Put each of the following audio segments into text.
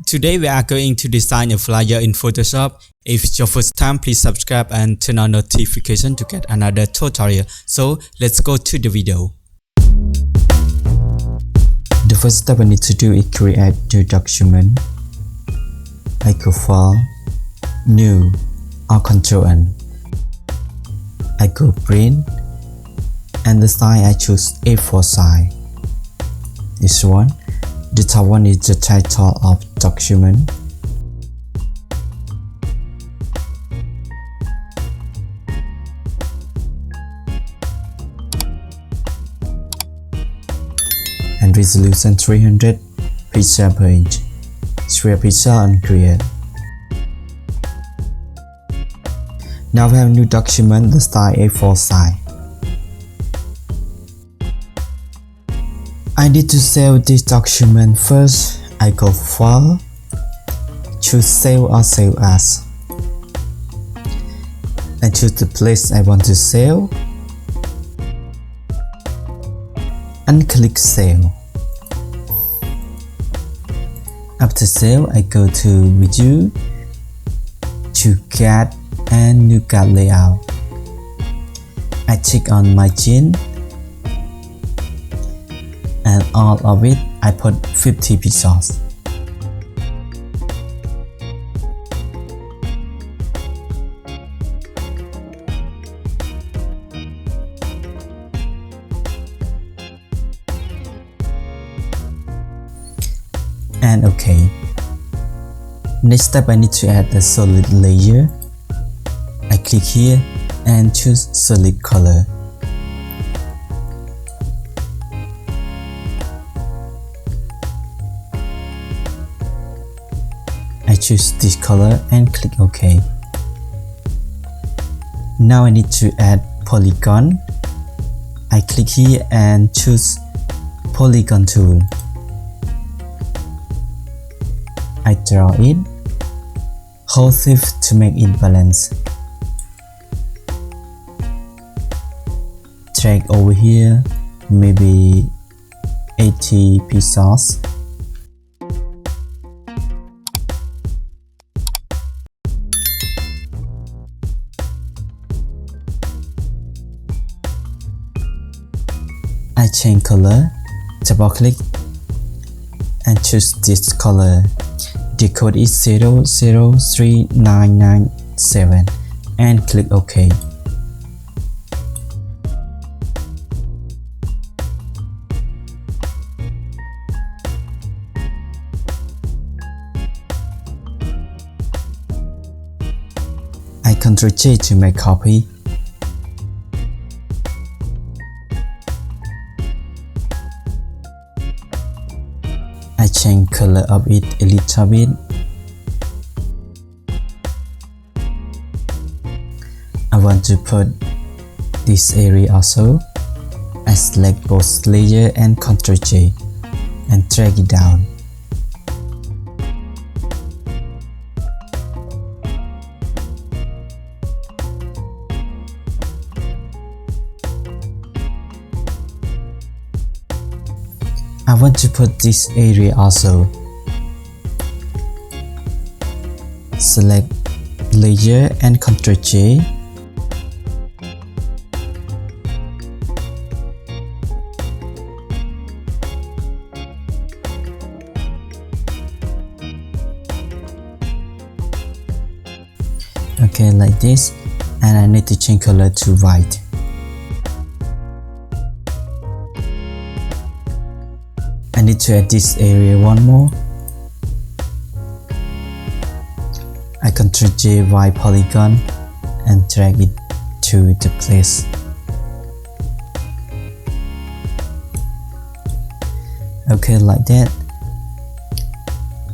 Today we are going to design a flyer in Photoshop. If it's your first time, please subscribe and turn on notification to get another tutorial. So let's go to the video. The first step I need to do is create new document. I go File, New, or Control N. I go Print, and the size I choose A4 size. This one. The top one is the title of document. And resolution 300 pixels per inch. Square pixel and create. Now we have a new document, the style A4 size. I need to save this document first. I go File, choose Save or Save As. I choose the place I want to save and click Save. After save, I go to View, to Get and New Card Layout. I check on Margin, and all of it I put 50 pixels. And OK. Next step, I need to add a solid layer. I click here and choose solid color. I choose this color and click OK. Now I need to add polygon. I click here and choose polygon tool. I draw it. Hold Shift to make it balance. Drag over here, maybe 80 pixels. I change color, double click and choose this color. The code is 003997 and click OK. I Ctrl J to make copy. I change color of it a little bit. I want to put this area also. I select both layer and Ctrl J and drag it down. I want to put this area also. Select layer and Ctrl J. Okay, like this, and I need to change color to white. I need to add this area one more. I Ctrl J Y polygon and drag it to the place. Okay, like that.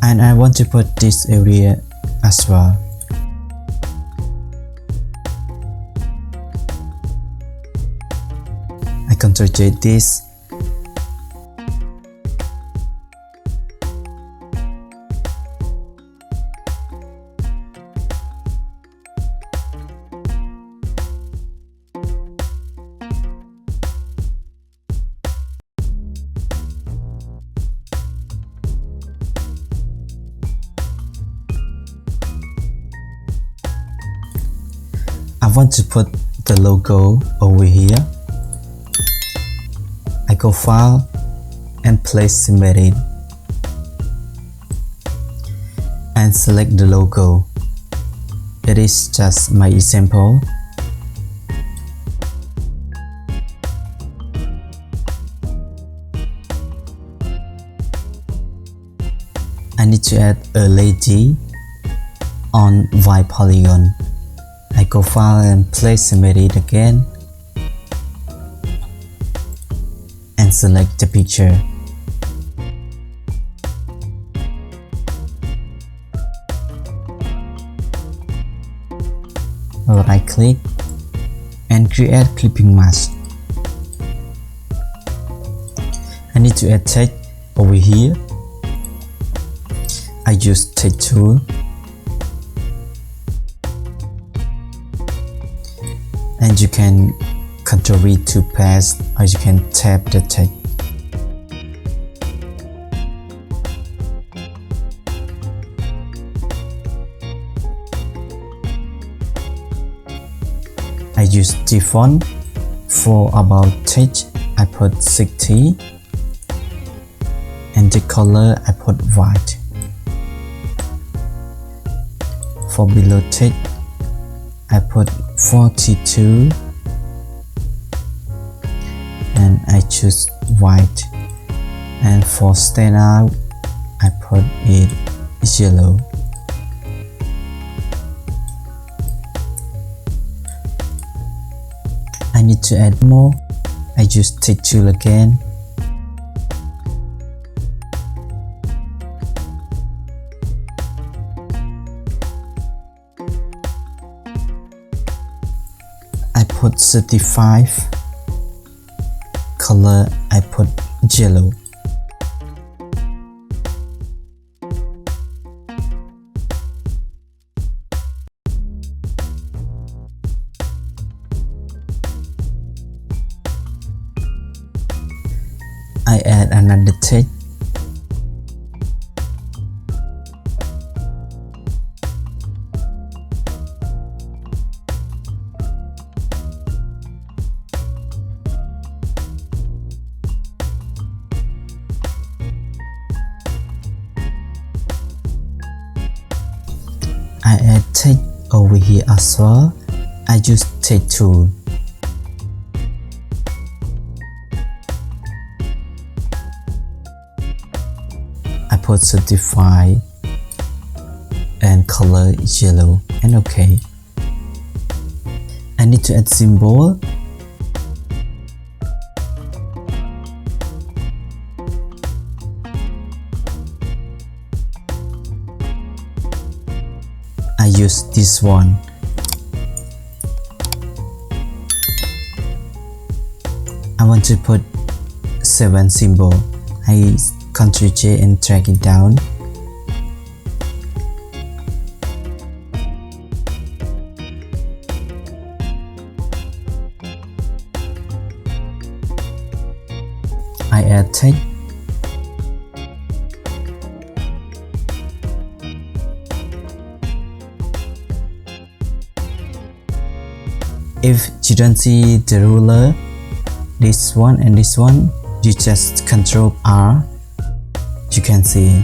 And I want to put this area as well. I Ctrl J this. I want to put the logo over here. I go File and place Embedded and select the logo. It is just my example. I need to add a lady on white polygon. I go File and place Embedded again and select the picture. Right click and create clipping mask. I need to add text over here. I use text tool and you can Ctrl V to paste, or you can tap the text. I use default. For about text I put 60 and the color I put white. For below text I put 42 and I choose white, and for stand out I put it yellow. I need to add more. I use text tool again. I put 35. Color I put yellow. I add another text. I add text over here as well. I use text tool. I put certified and color yellow and OK. I need to add symbol. I use this one. I want to put 7 symbol. I Ctrl J and drag it down. I add text. If you don't see the ruler, this one and this one, you just Ctrl R, you can see.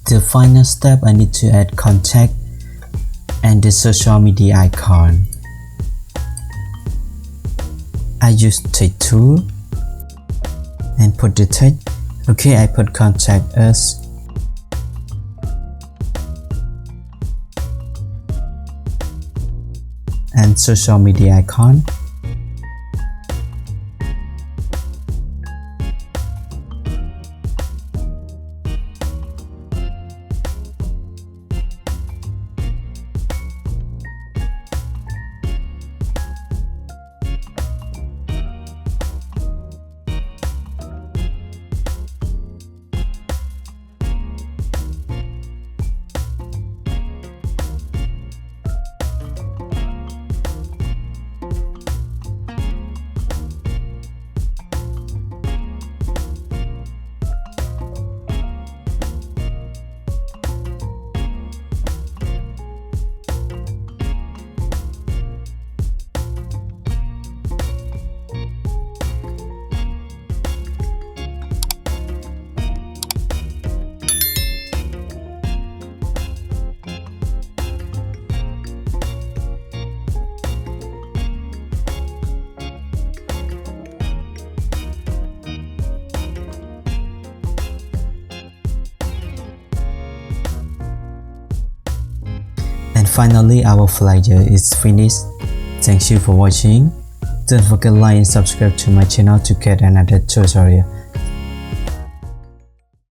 The final step, I need to add contact and the social media icon. I use text tool and put the text. Okay, I put contact us. And social media icon. finally our flyer is finished. Thank you for watching. Don't forget to like and subscribe to my channel to get another tutorial.